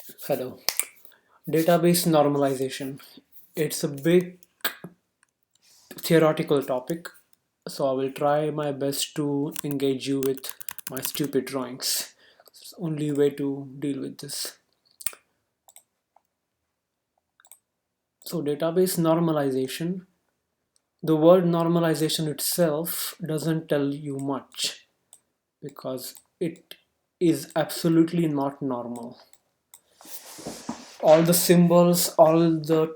Hello. Database normalization. It's a big theoretical topic, so I will try my best to engage you with my stupid drawings. It's the only way to deal with this. So, database normalization. The word normalization itself doesn't tell you much because it is absolutely not normal. All the symbols, all the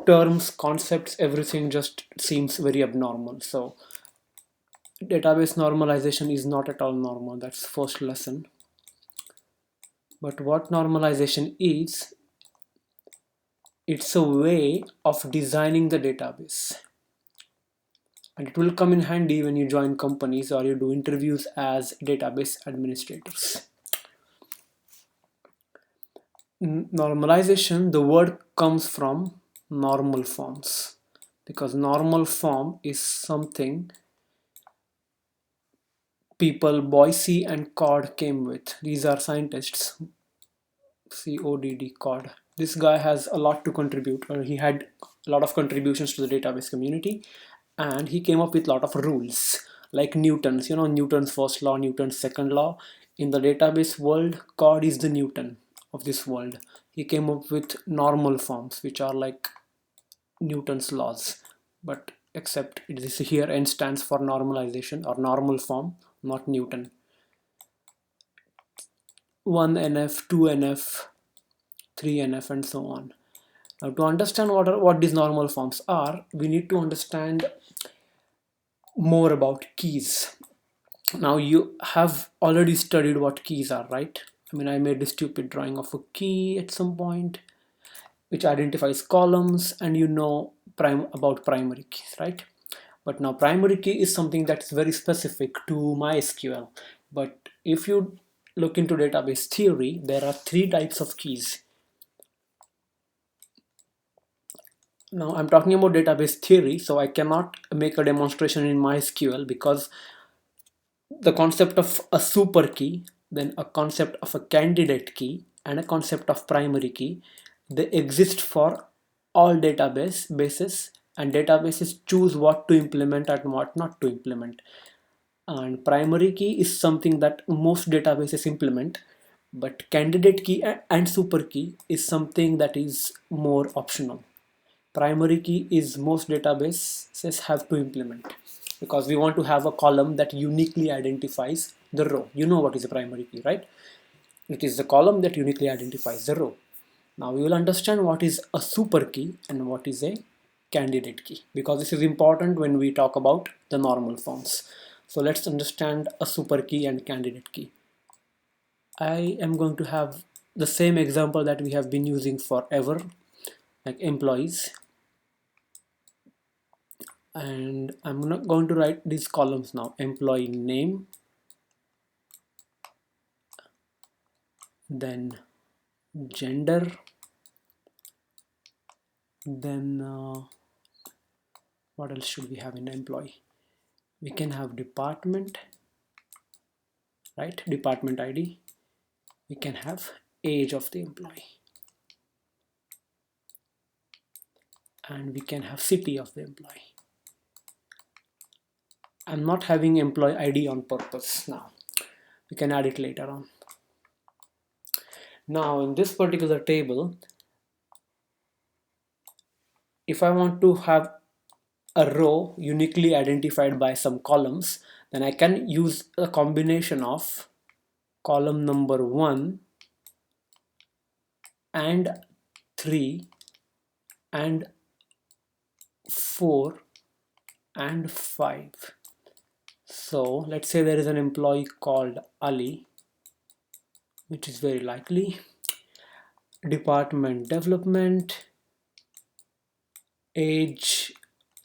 terms, concepts, everything just seems very abnormal. So database normalization is not at all normal. That's first lesson. But what normalization is, it's a way of designing the database. And it will come in handy when you join companies or you do interviews as database administrators. Normalization, the word comes from normal forms because normal form is something people Boise and Cod came with. These are scientists. Cod. This guy has a lot to contribute, or he had a lot of contributions to the database community, and he came up with a lot of rules like Newton's. You know, Newton's first law, Newton's second law. In the database world, Cod is the Newton of this world. He came up with normal forms, which are like Newton's laws, but except it is here N stands for normalization or normal form, not Newton. 1NF, 2NF, 3NF, and so on. Now, to understand what these normal forms are, we need to understand more about keys. Now, you have already studied what keys are, right? I mean, I made a stupid drawing of a key at some point, which identifies columns, and you know about primary keys, right? But now primary key is something that's very specific to MySQL. But if you look into database theory, there are three types of keys. Now I'm talking about database theory, so I cannot make a demonstration in MySQL because the concept of a super key, then a concept of a candidate key, and a concept of primary key, they exist for all bases, and databases choose what to implement and what not to implement. And primary key is something that most databases implement, but candidate key and super key is something that is more optional. Primary key is most databases have to implement because we want to have a column that uniquely identifies the row. You know what is a primary key, right? It is the column that uniquely identifies the row. Now we will understand what is a super key and what is a candidate key, because this is important when we talk about the normal forms. So let's understand a super key and candidate key. I am going to have the same example that we have been using forever, like employees. And I'm not going to write these columns now. Employee name, then gender, then what else should we have in employee? We can have department, right? Department ID. We can have age of the employee, and we can have city of the employee. I'm not having employee ID on purpose now. We can add it later on. Now in this particular table, if I want to have a row uniquely identified by some columns, then I can use a combination of column number 1 and 3 and 4 and 5. So let's say there is an employee called Ali, which is very likely. Department development, age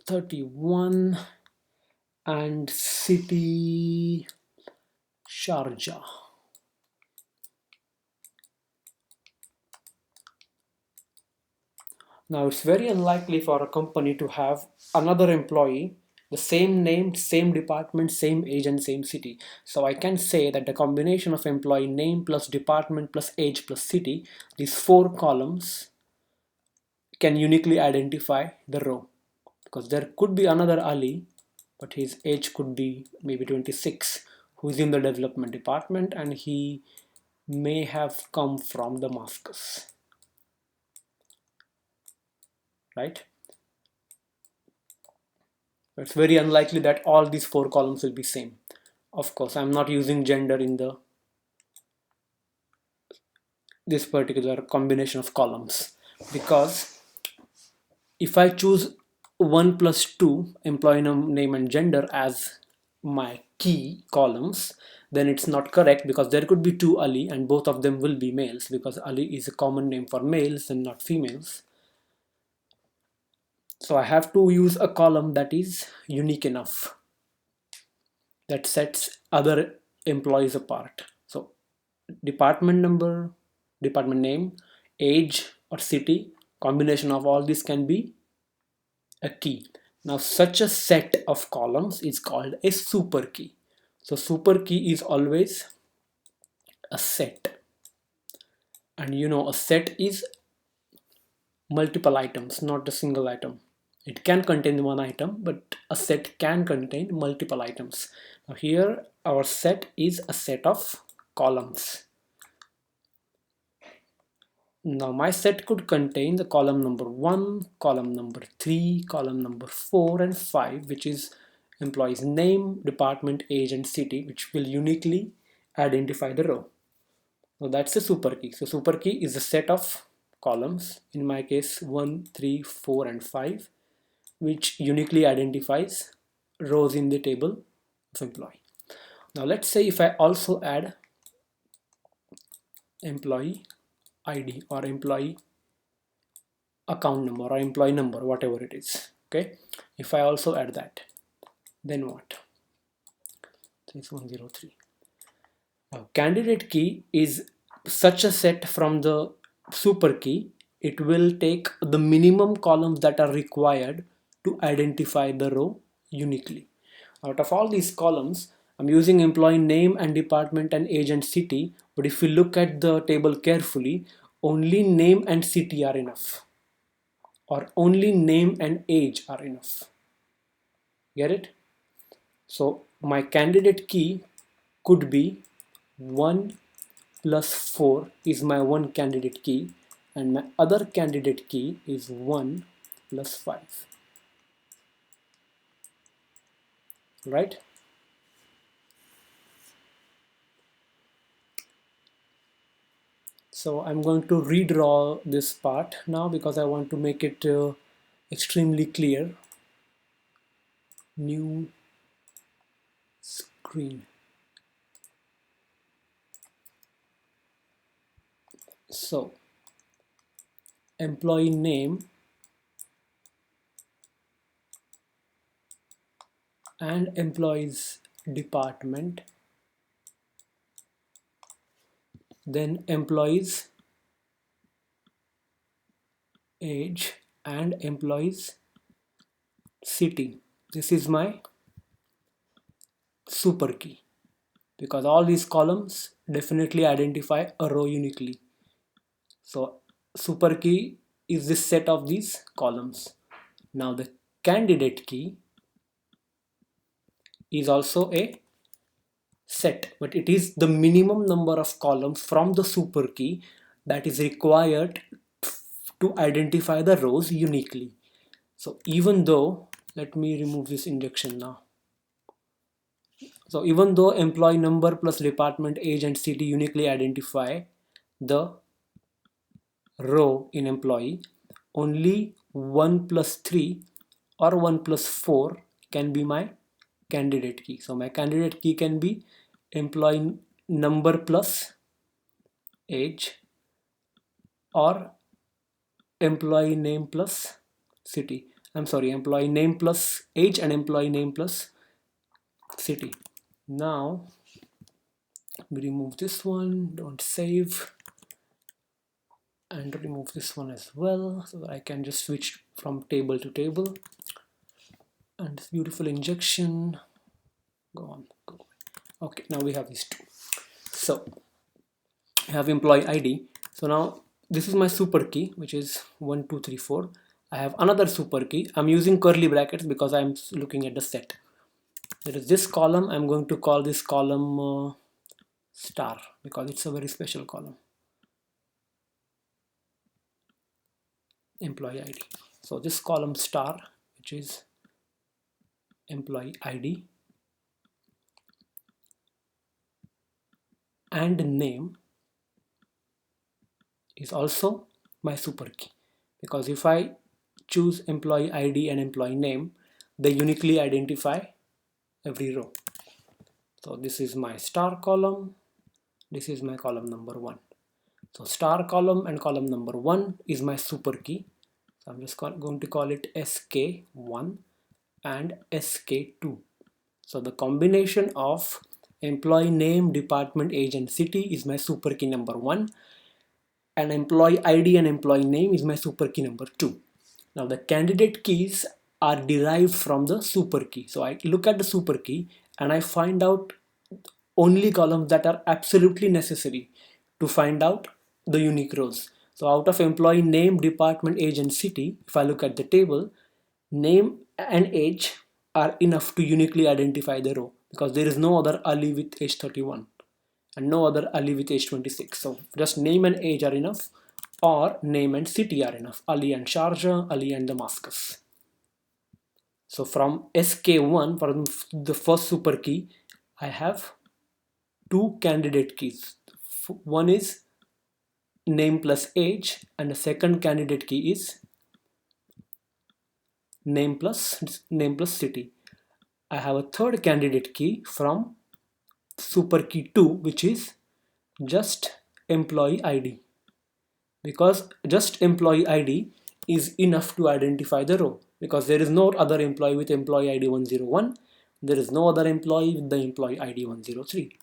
31, and city Sharjah. Now it's very unlikely for a company to have another employee The same name, same department, same age, and same city. So I can say that the combination of employee name plus department plus age plus city, these four columns, can uniquely identify the row. Because there could be another Ali, but his age could be maybe 26, who's in the development department, and he may have come from Damascus, right? It's very unlikely that all these four columns will be same. Of course, I'm not using gender in this particular combination of columns, because if I choose 1 plus 2 employee name and gender as my key columns, then it's not correct, because there could be two Ali and both of them will be males, because Ali is a common name for males and not females. So I have to use a column that is unique enough, that sets other employees apart. So department number, department name, age or city, combination of all these can be a key. Now such a set of columns is called a super key. So super key is always a set, and you know a set is multiple items, not a single item. It can contain one item, but a set can contain multiple items. Now here our set is a set of columns. Now my set could contain the column number 1, column number 3, column number 4 and 5, which is employee's name, department, age and city, which will uniquely identify the row. So that's the super key. So super key is a set of columns, in my case 1, 3, 4 and 5, which uniquely identifies rows in the table of employee. Now let's say if I also add employee ID or employee account number or employee number, whatever it is. Okay, if I also add that, then what? 6103. Now candidate key is such a set from the super key. It will take the minimum columns that are required to identify the row uniquely. Out of all these columns, I'm using employee name and department and age and city, but if we look at the table carefully, only name and city are enough, or only name and age are enough. Get it? So my candidate key could be 1 plus 4 is my one candidate key, and my other candidate key is 1 plus 5. Right? So I'm going to redraw this part now because I want to make it extremely clear. New screen. So employee name and employees department, then employees age and employees city. This is my super key, because all these columns definitely identify a row uniquely. So super key is this set of these columns. Now the candidate key is also a set, but it is the minimum number of columns from the super key that is required to identify the rows uniquely. So even though, let me remove this injection now. So even though employee number plus department, age and city uniquely identify the row in employee, only 1 plus 3 or 1 plus 4 can be my candidate key. So my candidate key can be employee number plus age, or employee name plus city. I'm sorry, employee name plus age and employee name plus city. Now we remove this one, don't save, and remove this one as well, so that I can just switch from table to table. and this beautiful injection. Go on, go. Okay, now we have these two. So I have employee ID. So now this is my super key, which is 1 2 3 4. I have another super key. I'm using curly brackets because I'm looking at the set. There is this column. I'm going to call this column star because it's a very special column. Employee ID. So this column star, which is employee ID and name, is also my super key, because if I choose employee ID and employee name, they uniquely identify every row. So this is my star column, this is my column number 1. So star column and column number 1 is my super key. So I'm just going to call it SK1 and SK2. So the combination of employee name, department, age and city is my super key number 1, and employee ID and employee name is my super key number 2. Now the candidate keys are derived from the super key. So I look at the super key and I find out only columns that are absolutely necessary to find out the unique rows. So out of employee name, department, age and city, if I look at the table, name and age are enough to uniquely identify the row, because there is no other Ali with age 31 and no other Ali with age 26. So just name and age are enough, or name and city are enough. Ali and Sharjah, Ali and Damascus. So from SK1, from the first super key, I have two candidate keys. One is name plus age, and the second candidate key is name plus city. I have a third candidate key from super key 2, which is just employee ID, because just employee ID is enough to identify the row, because there is no other employee with employee ID 101, there is no other employee with the employee ID 103.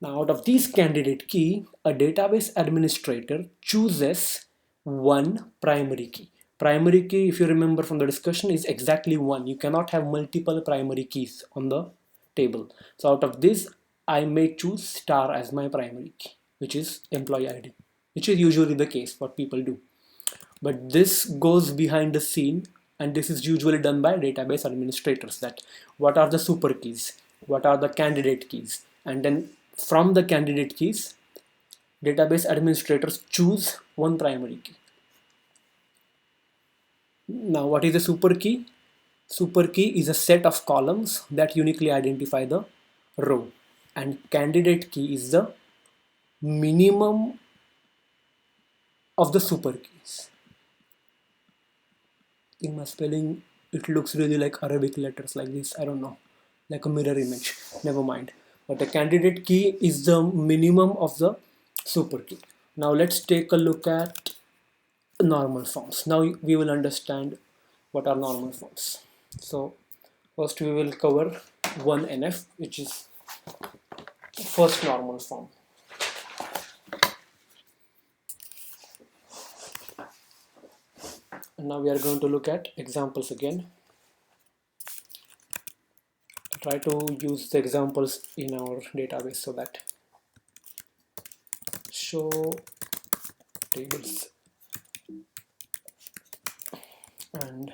Now out of these candidate key, a database administrator chooses one primary key. Primary key, if you remember from the discussion, is exactly one. You cannot have multiple primary keys on the table. So out of this, I may choose star as my primary key, which is employee ID, which is usually the case, what people do. But this goes behind the scene, and this is usually done by database administrators, that what are the super keys, what are the candidate keys, and then from the candidate keys, database administrators choose one primary key. Now what is a super key? Super key is a set of columns that uniquely identify the row, and candidate key is the minimum of the super keys. In my spelling, it looks really like Arabic letters like this. I don't know, like a mirror image. Never mind. But the candidate key is the minimum of the super key. Now let's take a look at normal forms. Now we will understand what are normal forms. So first we will cover 1NF, which is first normal form. And now we are going to look at examples again. Try to use the examples in our database so that show tables and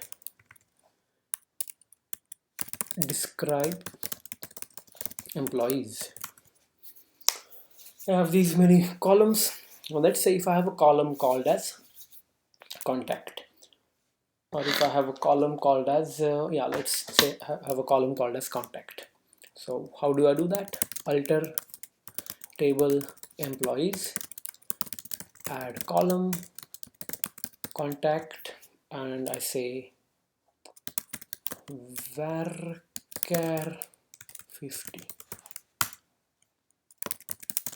describe employees. I have these many columns. Well, let's say if I have a column called as contact, or if I have a column called as let's say I have a column called as contact. So how do I do that? Alter table employees, add column contact, and I say varchar 50,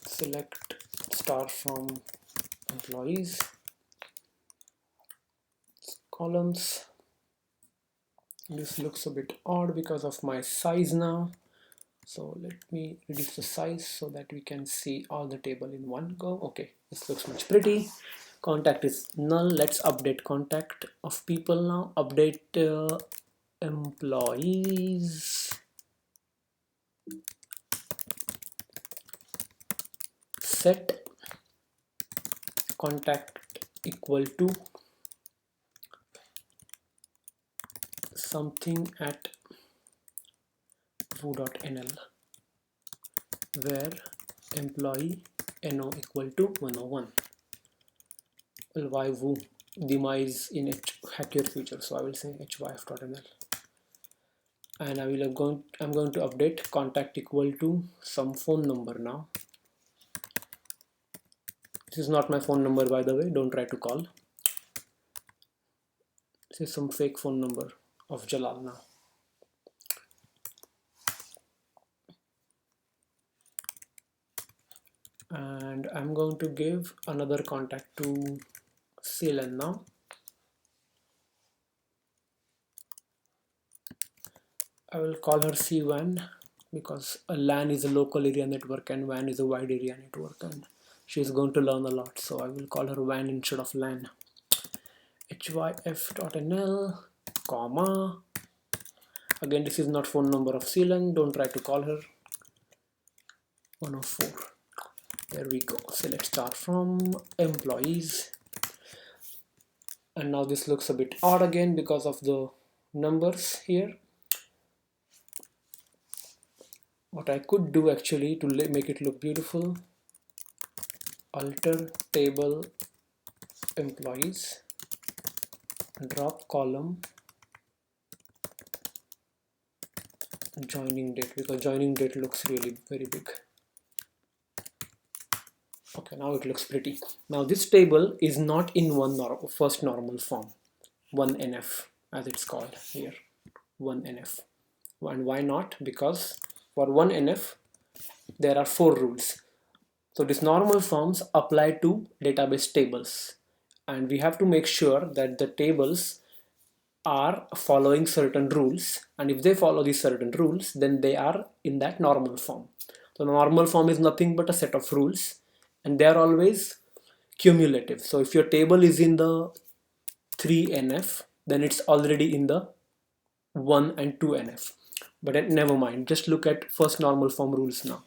select star from employees, columns. This looks a bit odd because of my size now, so let me reduce the size so that we can see all the table in one go. Okay, this looks much pretty. Contact is null. Let's update contact of people now. Update employees set contact equal to something at foo.nl where employee no equal to 101. Well, why woo? Dima is in happier future, so I will say hyf.nl, and I'm going to update contact equal to some phone number now. This is not my phone number, by the way, don't try to call. This is some fake phone number of Jalal now. And I'm going to give another contact to Ceylon now. I will call her C1 because a LAN is a local area network and WAN is a wide area network, and she's going to learn a lot, so I will call her WAN instead of LAN. hyf.nl, comma. Again, this is not phone number of Ceylon, don't try to call her. 104. There we go. So let's start from employees. And now this looks a bit odd again because of the numbers here. What I could do actually to make it look beautiful, alter table employees, drop column joining date, because joining date looks really very big. Okay, now it looks pretty. Now this table is not in first normal form, 1NF as it's called here, 1NF. And why not? Because for 1NF there are 4 rules. So these normal forms apply to database tables, and we have to make sure that the tables are following certain rules, and if they follow these certain rules, then they are in that normal form. So the normal form is nothing but a set of rules, and they are always cumulative. So if your table is in the 3NF, then it's already in the 1 and 2NF. But never mind, just look at first normal form rules now.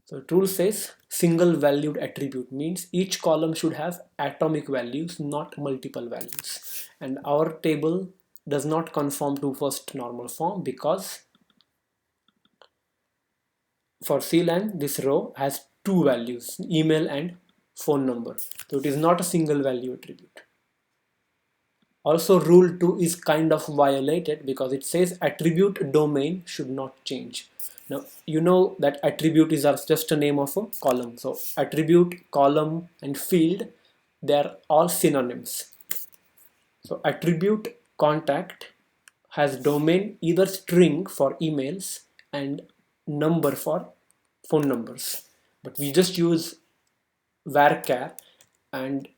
So the rule says single valued attribute means each column should have atomic values, not multiple values. And our table does not conform to first normal form because for CLAN, this row has 2 values, email and phone number. So it is not a single value attribute. Also, rule 2 is kind of violated because it says attribute domain should not change. Now, you know that attribute is just a name of a column. So attribute, column and field, they are all synonyms. So attribute contact has domain either string for emails and number for phone numbers. But we just use varchar, and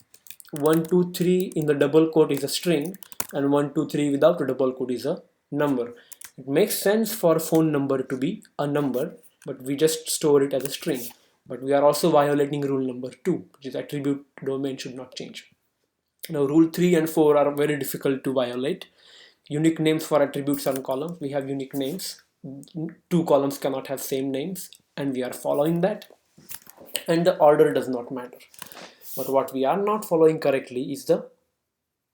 123 in the double quote is a string and 123 without a double quote is a number. It makes sense for phone number to be a number, but we just store it as a string. But we are also violating rule number 2, which is attribute domain should not change. Now rule 3 and 4 are very difficult to violate. Unique names for attributes and columns. We have unique names. 2 columns cannot have same names, and we are following that. And the order does not matter. But what we are not following correctly is the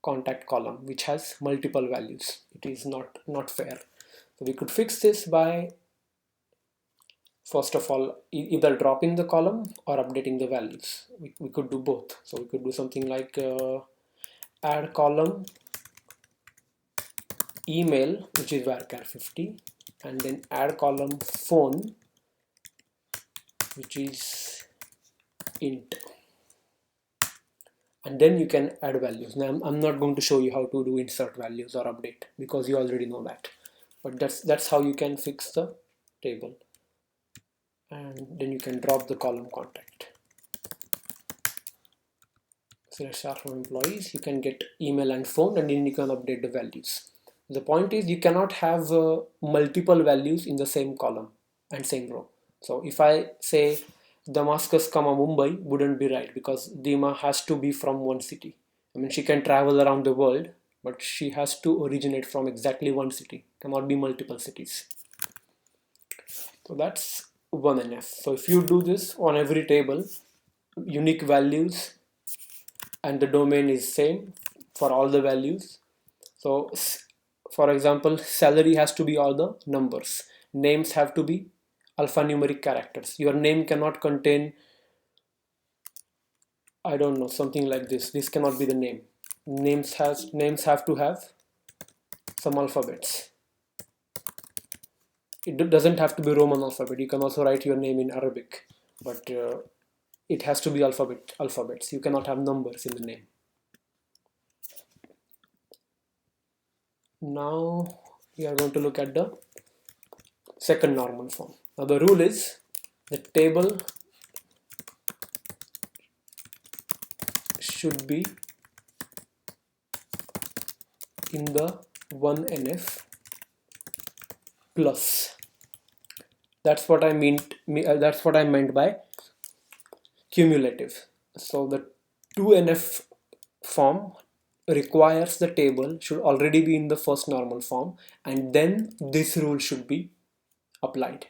contact column, which has multiple values. It is not fair. So we could fix this by, first of all, either dropping the column or updating the values. We could do both. So we could do something like add column email, which is varchar 50, and then add column phone, which is int. And then you can add values. Now I'm not going to show you how to do insert values or update because you already know that, but that's how you can fix the table. And then you can drop the column contact. So let's start from employees. You can get email and phone, and then you can update the values. The point is you cannot have multiple values in the same column and same row. So if I say Damascus, Mumbai wouldn't be right because Dima has to be from one city. I mean, she can travel around the world but she has to originate from exactly one city, cannot be multiple cities. So that's 1NF. So if you do this on every table, unique values and the domain is same for all the values. So for example, salary has to be all the numbers, names have to be alphanumeric characters. Your name cannot contain, I don't know, something like this cannot be the name. Names have to have some alphabets. It doesn't have to be Roman alphabet, you can also write your name in Arabic, but it has to be alphabets. You cannot have numbers in the name. Now we are going to look at the second normal form. Now the rule is the table should be in the 1NF plus. That's what I meant by cumulative. So the 2NF form requires the table should already be in the first normal form, and then this rule should be applied.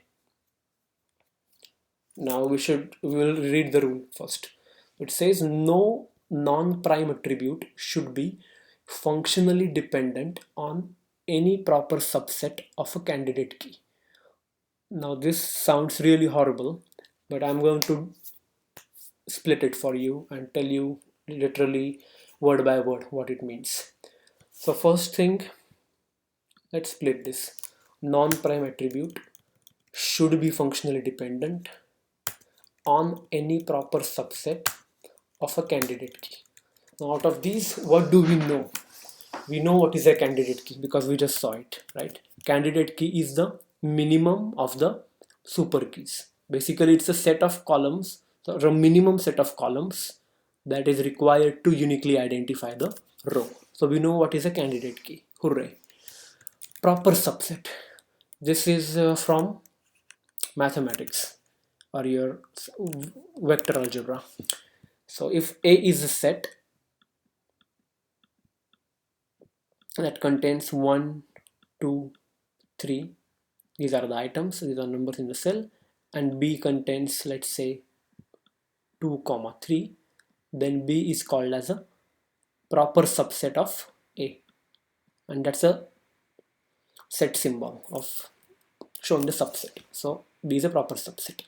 Now we will read the rule first. It says no non-prime attribute should be functionally dependent on any proper subset of a candidate key. Now this sounds really horrible, but I'm going to split it for you and tell you literally word by word what it means. So first thing, let's split this. Non-prime attribute should be functionally dependent on any proper subset of a candidate key. Now out of these, what do we know? We know what is a candidate key because we just saw it, right? Candidate key is the minimum of the super keys. Basically, it's a set of columns, so a minimum set of columns that is required to uniquely identify the row. So we know what is a candidate key. Hooray. Proper subset. This is from mathematics or your vector algebra. So if A is a set that contains 1, 2, 3, these are the items, these are numbers in the cell, and B contains, let's say, 2, 3, then B is called as a proper subset of A, and that's a set symbol of showing the subset. So B is a proper subset.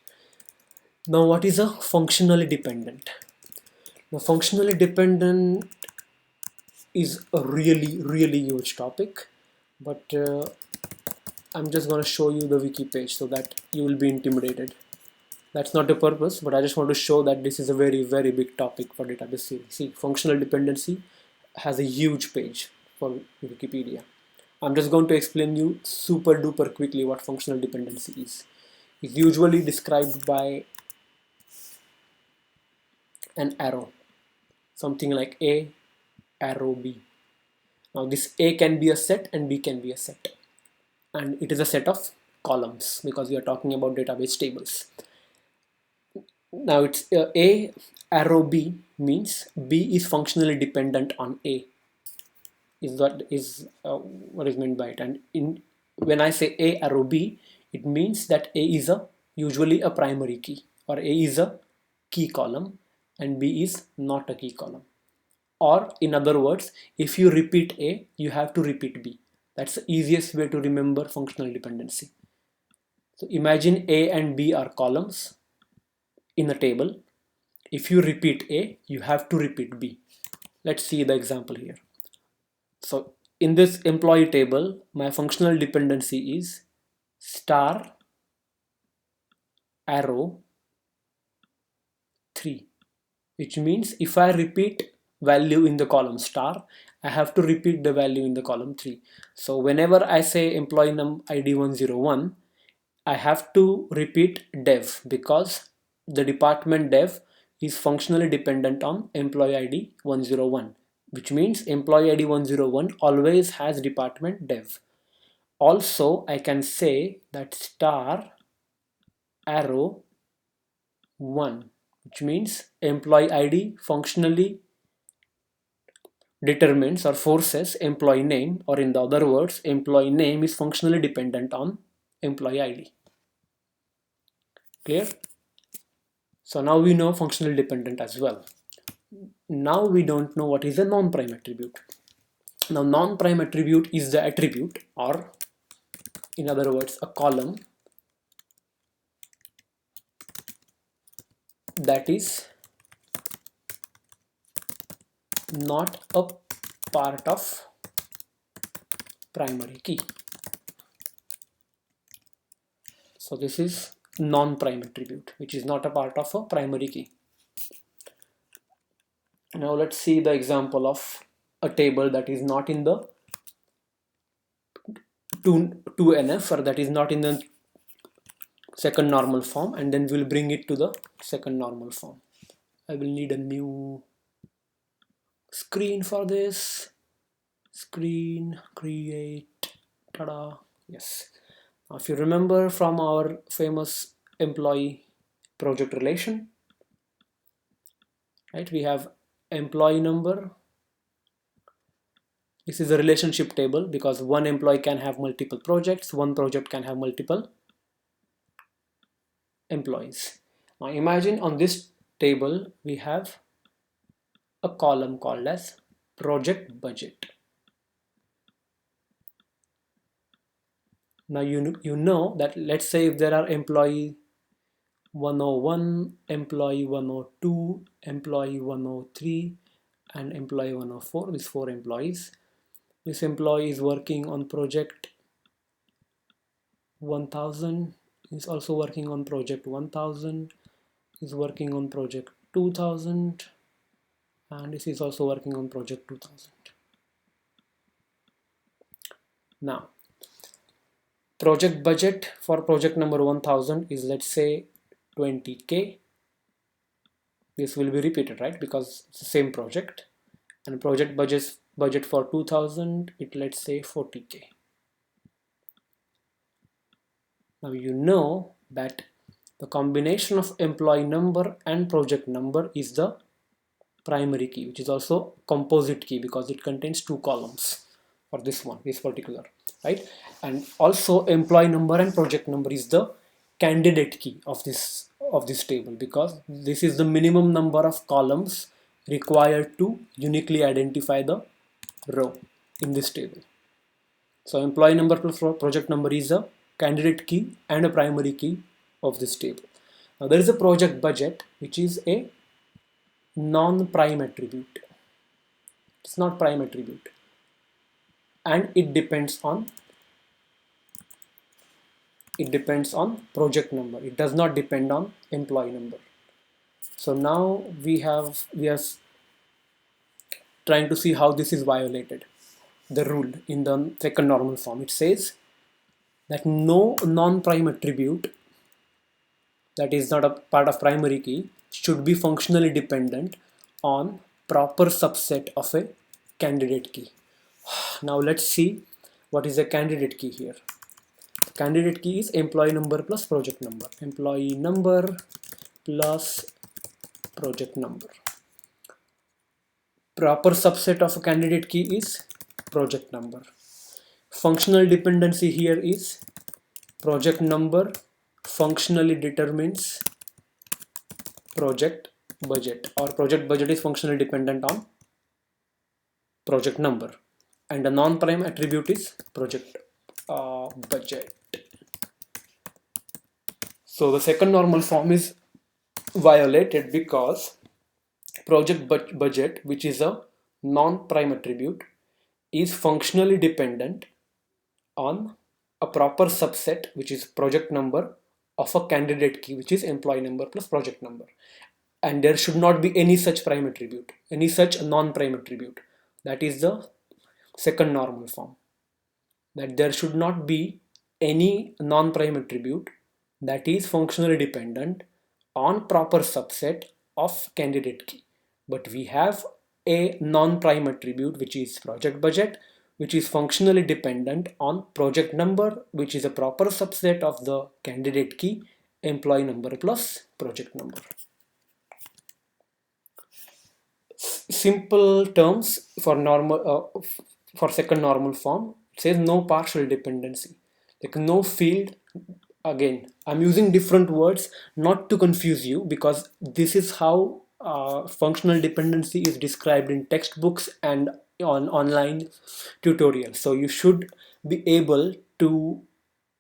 Now what is a functionally dependent? Now functionally dependent is a really huge topic, but I'm just going to show you the wiki page so that you will be intimidated. That's not the purpose, but I just want to show that this is a very big topic for database theory. See, functional dependency has a huge page for Wikipedia. I'm just going to explain you super duper quickly what functional dependency is. It's usually described by an arrow, something like A, arrow B. Now this A can be a set and B can be a set, and it is a set of columns because we are talking about database tables. Now it's A arrow B means B is functionally dependent on A, is what is meant by it. And when I say A arrow B, it means that A is usually a primary key, or A is a key column and B is not a key column. Or in other words, if you repeat A, you have to repeat B. That's the easiest way to remember functional dependency. So imagine A and B are columns in a table. If you repeat A, you have to repeat B. Let's see the example here. So in this employee table, my functional dependency is star arrow 3, which means if I repeat value in the column star, I have to repeat the value in the column 3. So whenever I say employee num ID 101, I have to repeat dev because the department dev is functionally dependent on employee ID 101, which means employee ID 101 always has department dev. Also, I can say that star arrow 1, which means employee ID functionally determines or forces employee name, or in the other words, employee name is functionally dependent on employee ID. Clear? So now we know functionally dependent as well. Now we don't know what is a non-prime attribute. Now non-prime attribute is the attribute, or in other words, a column that is not a part of primary key. So this is non-prime attribute, which is not a part of a primary key. Now let's see the example of a table that is not in the 2NF, or that is not in the second normal form, and then we'll bring it to the second normal form. I will need a new screen for this. Screen, create, tada, yes. Now if you remember from our famous employee project relation, right, we have employee number. This is a relationship table because one employee can have multiple projects, one project can have multiple employees. Now imagine on this table we have a column called as project budget. Now you know that, let's say if there are employee 101, employee 102, employee 103, and employee 104, these 4 employees. This employee is working on project 1000, is also working on project 1000, is working on project 2000, and this is also working on project 2000. Now project budget for project number 1000 is, let's say, 20k. This will be repeated, right, because it's the same project. And project budget for 2000, it, let's say, 40k. Now you know that the combination of employee number and project number is the primary key, which is also composite key because it contains 2 columns for this one, this particular, right? And also employee number and project number is the candidate key of this table, because this is the minimum number of columns required to uniquely identify the row in this table. So employee number plus project number is a candidate key and a primary key of this table. Now there is a project budget, which is a non-prime attribute. It's not prime attribute, and it depends on project number. It does not depend on employee number. So now we are trying to see how this is violated. The rule in the second normal form, it says that no non-prime attribute that is not a part of primary key should be functionally dependent on proper subset of a candidate key. Now let's see what is a candidate key here. The candidate key is employee number plus project number. Employee number plus project number. Proper subset of a candidate key is project number. Functional dependency here is project number functionally determines project budget, or project budget is functionally dependent on project number, and the non-prime attribute is project budget. So the second normal form is violated because project budget, which is a non-prime attribute, is functionally dependent on a proper subset, which is project number, of a candidate key, which is employee number plus project number. And there should not be any such prime attribute, any such non-prime attribute. That is the second normal form. That there should not be any non-prime attribute that is functionally dependent on proper subset of candidate key. But we have a non-prime attribute, which is project budget, which is functionally dependent on project number, which is a proper subset of the candidate key, employee number plus project number. simple terms for normal for second normal form, it says no partial dependency, like no field. Again, I'm using different words not to confuse you, because this is how functional dependency is described in textbooks and on online tutorials. So you should be able to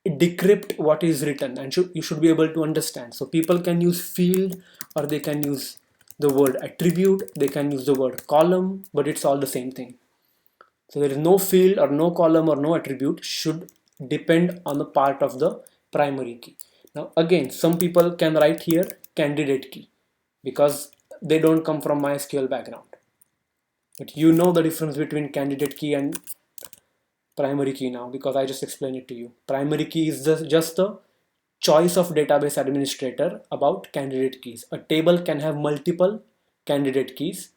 decrypt what is written, and you should be able to understand. So people can use field, or they can use the word attribute, they can use the word column, but it's all the same thing. So there is no field or no column or no attribute should depend on the part of the primary key. Now again, some people can write here candidate key because they don't come from MySQL background, but you know the difference between candidate key and primary key now, because I just explained it to you. Primary key is just the choice of database administrator about candidate keys. A table can have multiple candidate keys,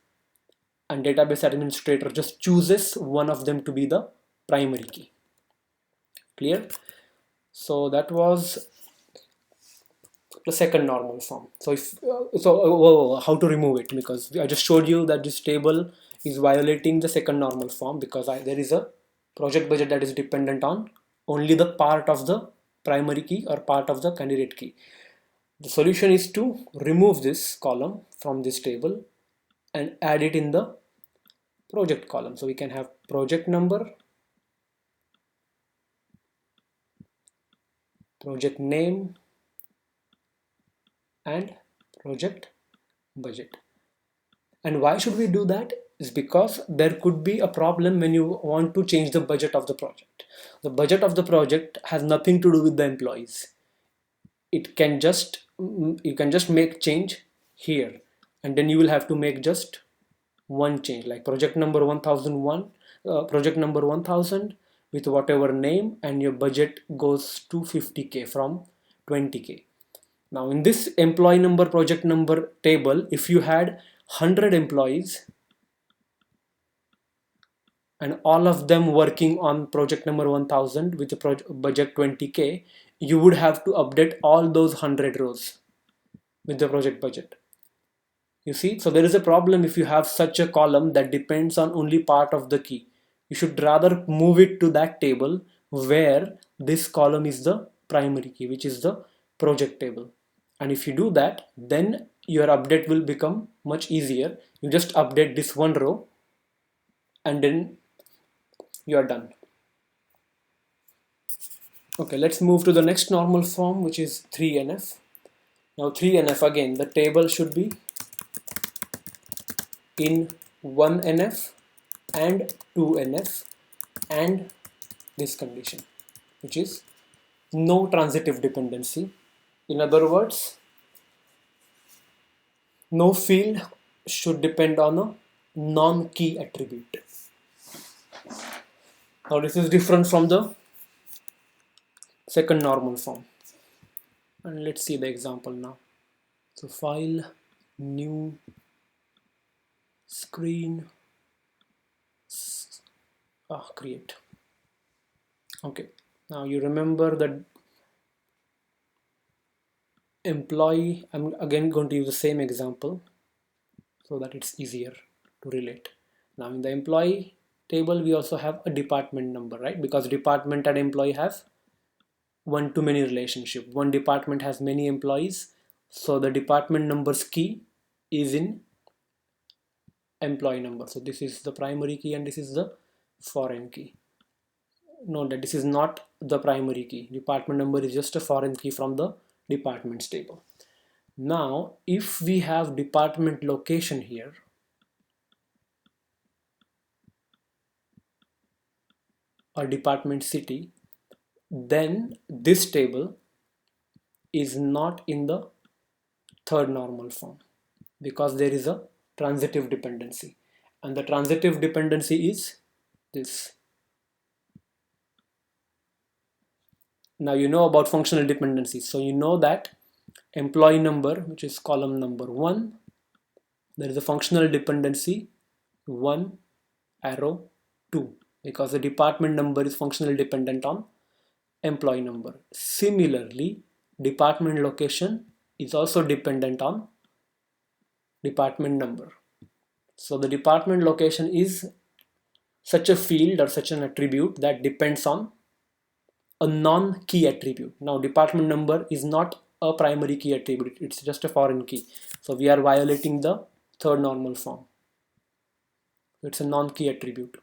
and database administrator just chooses one of them to be the primary key. Clear? So that was the second normal form. So how to remove it, because I just showed you that this table is violating the second normal form, because there is a project budget that is dependent on only the part of the primary key or part of the candidate key. The solution is to remove this column from this table and add it in the project column. So we can have project number, project name, and project budget. And why should we do that? Is because there could be a problem when you want to change the budget of the project. The budget of the project has nothing to do with the employees. It can just, you can just make change here, and then you will have to make just one change, like project number 1001, project number 1000 with whatever name, and your budget goes to 50k from 20k. Now in this employee number project number table, if you had 100 employees and all of them working on project number 1000 with the budget 20k, you would have to update all those 100 rows with the project budget. You see, so there is a problem if you have such a column that depends on only part of the key. You should rather move it to that table where this column is the primary key, which is the project table. And if you do that, then your update will become much easier. You just update this one row and then you are done. Okay, let's move to the next normal form, which is 3NF. Now 3NF, again, the table should be in 1NF and 2NF and this condition, which is no transitive dependency. In other words, no field should depend on a non-key attribute. Now this is different from the second normal form. And let's see the example now. So file, new, screen, create. Okay, now you remember that employee. I'm again going to use the same example so that it's easier to relate. Now in the employee table, we also have a department number, right? Because department and employee have one-to-many relationship. One department has many employees, so the department numbers key is in employee number. So this is the primary key and this is the foreign key. Note that this is not the primary key. Department number is just a foreign key from the departments table. Now, if we have department location here, or department city, then this table is not in the third normal form because there is a transitive dependency, and the transitive dependency is this. Now you know about functional dependencies, so you know that employee number, which is column number 1, there is a functional dependency 1 arrow 2, because the department number is functionally dependent on employee number. Similarly, department location is also dependent on department number. So the department location is such a field or such an attribute that depends on a non-key attribute. Now department number is not a primary key attribute, it's just a foreign key. So we are violating the third normal form. It's a non-key attribute.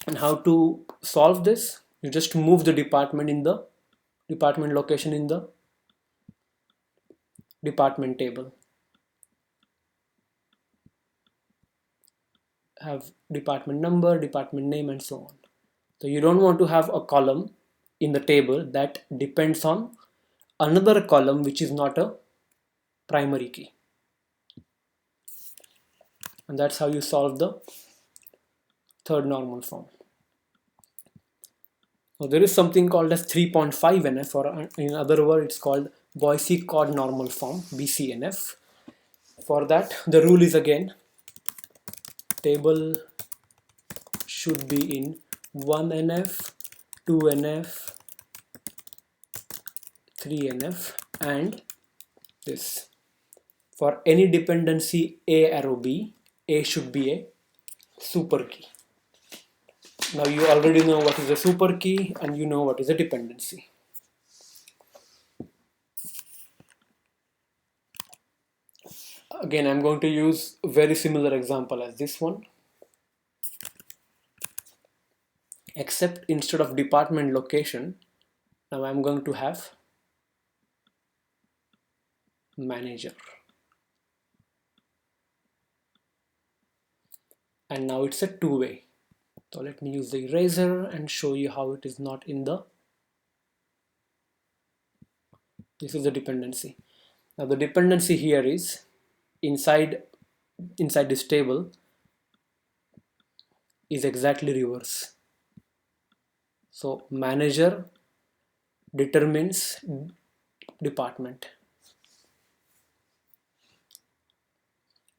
And how to solve this? You just move the department in the department location in the department table. Have department number, department name, and so on. So you don't want to have a column in the table that depends on another column which is not a primary key. And that's how you solve the third normal form. Now there is something called as 3.5 NF, or in other words it's called Boise-Codd normal form, BCNF. For that the rule is again table should be in 1NF, 2NF, 3NF, and this. For any dependency A arrow B, A should be a super key. Now you already know what is a super key and you know what is a dependency. Again, I'm going to use a very similar example as this one, except instead of department location, now I'm going to have manager. And now it's a two-way. So let me use the eraser and show you how it is not in the, this is the dependency. Now the dependency here is inside this table is exactly reverse. So manager determines department.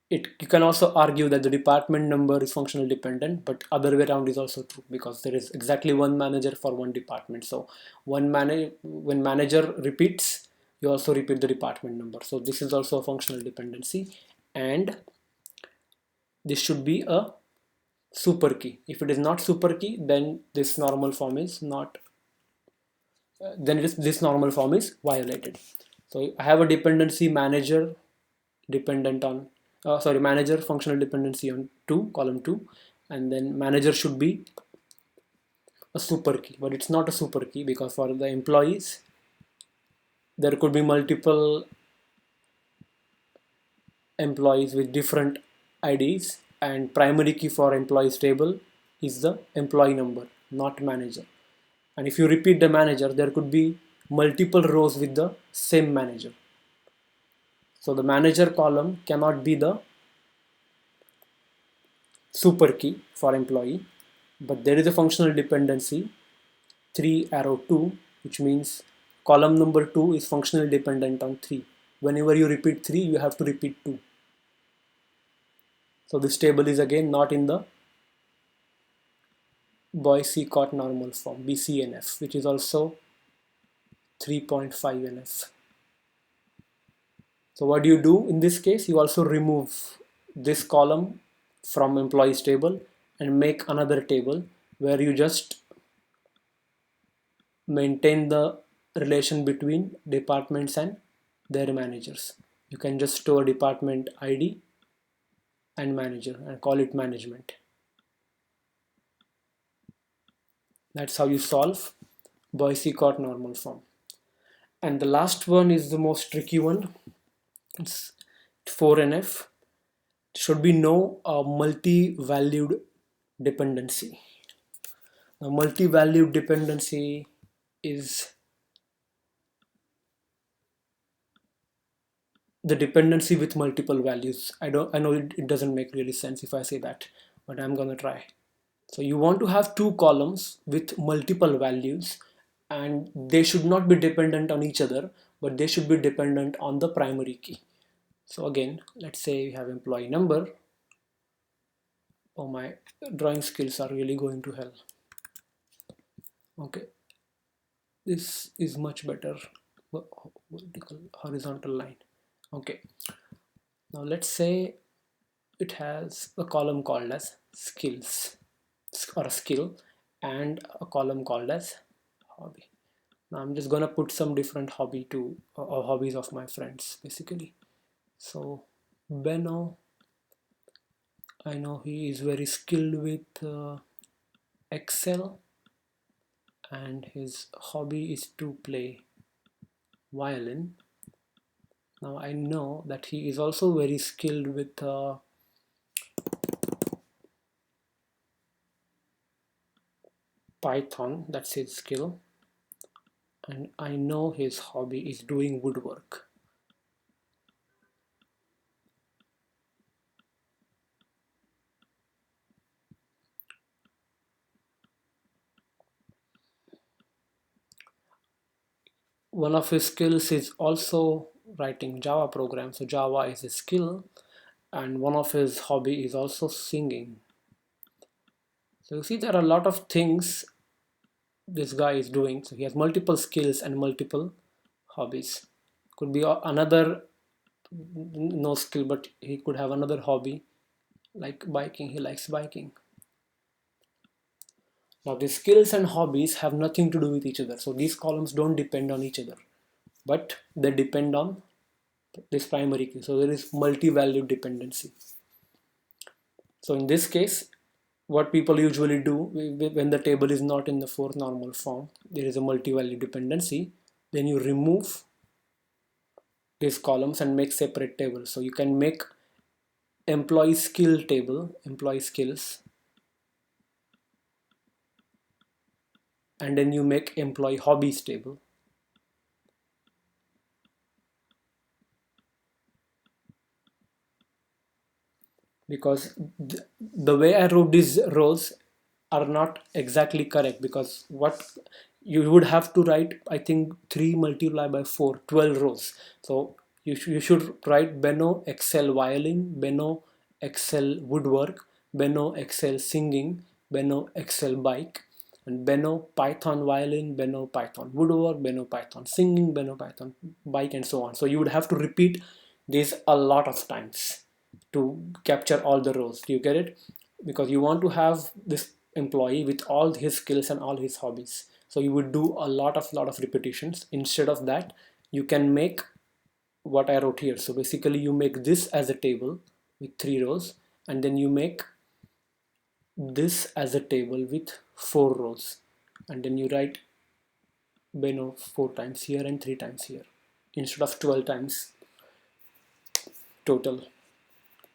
You can also argue that the department number is functional dependent, but other way around is also true because there is exactly one manager for one department. So when manager repeats, you also repeat the department number. So this is also a functional dependency, and this should be a super key. If it is not super key, then this normal form is not. Then this normal form is violated. So I have a dependency manager dependent on manager functional dependency on 2 column 2, and then manager should be a super key, but it's not a super key because for the employees there could be multiple employees with different IDs, and primary key for employees table is the employee number, not manager. And if you repeat the manager, there could be multiple rows with the same manager. So the manager column cannot be the super key for employee, but there is a functional dependency 3 arrow 2, which means column number 2 is functionally dependent on 3. Whenever you repeat 3, you have to repeat 2. So this table is again not in the Boise-Codd normal form, BCNF, which is also 3.5 NF. So what do you do in this case? You also remove this column from employees table and make another table where you just maintain the relation between departments and their managers. You can just store department ID and manager and call it management. That's how you solve Boise-Codd normal form. And the last one is the most tricky one. It's 4NF. It should be no multi-valued dependency. Now, multi-valued dependency is the dependency with multiple values. I know it doesn't make really sense if I say that, but I'm gonna try. So you want to have two columns with multiple values, and they should not be dependent on each other, but they should be dependent on the primary key. So again, let's say we have employee number. Oh, my drawing skills are really going to hell. Okay, this is much better. Vertical, horizontal line. Okay, now let's say it has a column called as skills or a skill and a column called as hobby. Now I'm just gonna put some different hobby to or hobbies of my friends basically. So Benno, I know he is very skilled with Excel, and his hobby is to play violin. Now I know that he is also very skilled with Python, that's his skill, and I know his hobby is doing woodwork. One of his skills is also writing Java programs, so Java is a skill, and one of his hobby is also singing. So you see there are a lot of things this guy is doing. So he has multiple skills and multiple hobbies. Could be another no skill, but he could have another hobby like biking. He likes biking. Now the skills and hobbies have nothing to do with each other, so these columns don't depend on each other, but they depend on this primary key. So there is multi-valued dependency. So in this case, what people usually do when the table is not in the fourth normal form, there is a multi-valued dependency, then you remove these columns and make separate tables. So you can make employee skill table, employee skills, and then you make employee hobbies table. Because the way I wrote these rows are not exactly correct, because what you would have to write, I think 3 multiplied by 4, 12 rows. So you should write Benno Excel violin, Benno Excel woodwork, Benno Excel singing, Benno Excel bike, and Benno Python violin, Benno Python woodwork, Benno Python singing, Benno Python bike, and so on. So you would have to repeat this a lot of times to capture all the roles. Do you get it? Because you want to have this employee with all his skills and all his hobbies. So you would do a lot of repetitions. Instead of that, you can make what I wrote here. So basically you make this as a table with 3 rows, and then you make this as a table with 4 rows, and then you write Beno 4 times here and 3 times here instead of 12 times total.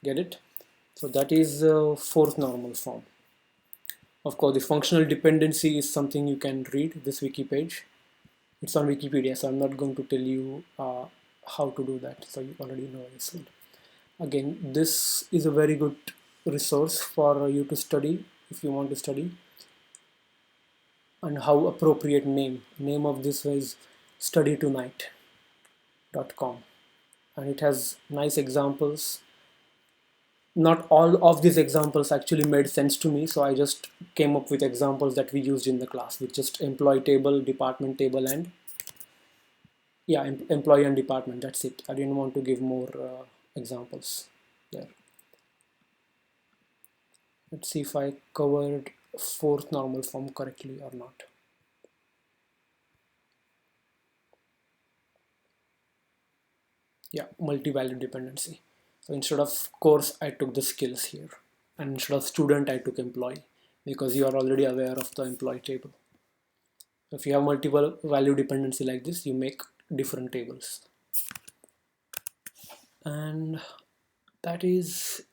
Get it? So that is fourth normal form. Of course, the functional dependency is something you can read this wiki page. It's on Wikipedia, so I'm not going to tell you how to do that. So you already know this one. Again, this is a very good resource for you to study if you want to study. And how appropriate name of this is studytonight.com, and it has nice examples. Not all of these examples actually made sense to me, so I just came up with examples that we used in the class with just employee table, department table, and yeah, employee and department. That's it. I didn't want to give more examples there. Let's see if I covered fourth normal form correctly or not. Yeah, multi-value dependency. So instead of course, I took the skills here, and instead of student, I took employee, because you are already aware of the employee table. So if you have multiple value dependency like this, you make different tables. And that is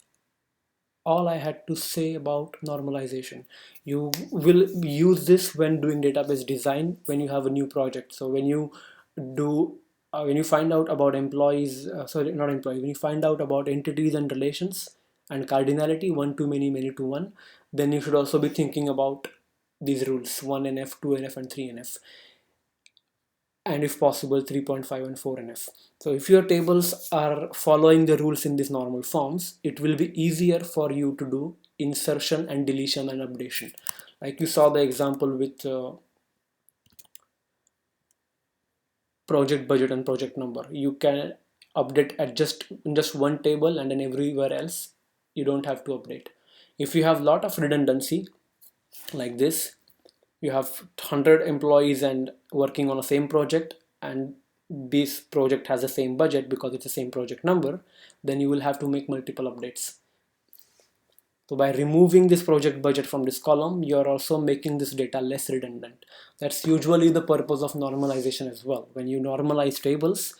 all I had to say about normalization. You will use this when doing database design, when you have a new project. So when you do when you find out about employees, sorry, not employees, when you find out about entities and relations and cardinality, one to many, many to one, then you should also be thinking about these rules: 1NF, 2NF, and 3NF, and if possible 3.5 and 4NF. So if your tables are following the rules in these normal forms, it will be easier for you to do insertion and deletion and updation. Like you saw the example with project budget and project number. You can update at just one table, and then everywhere else you don't have to update. If you have a lot of redundancy like this, you have 100 employees and working on the same project, and this project has the same budget because it's the same project number, then you will have to make multiple updates. So by removing this project budget from this column, you are also making this data less redundant. That's usually the purpose of normalization as well. When you normalize tables,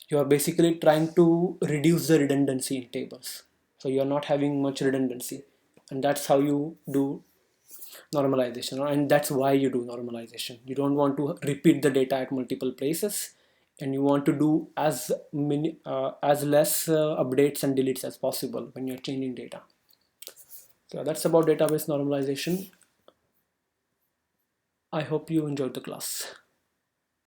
you are basically trying to reduce the redundancy in tables. So you're not having much redundancy. And that's how you do normalization, and that's why you do normalization. You don't want to repeat the data at multiple places, and you want to do as less updates and deletes as possible when you're changing data. So that's about database normalization. I hope you enjoyed the class.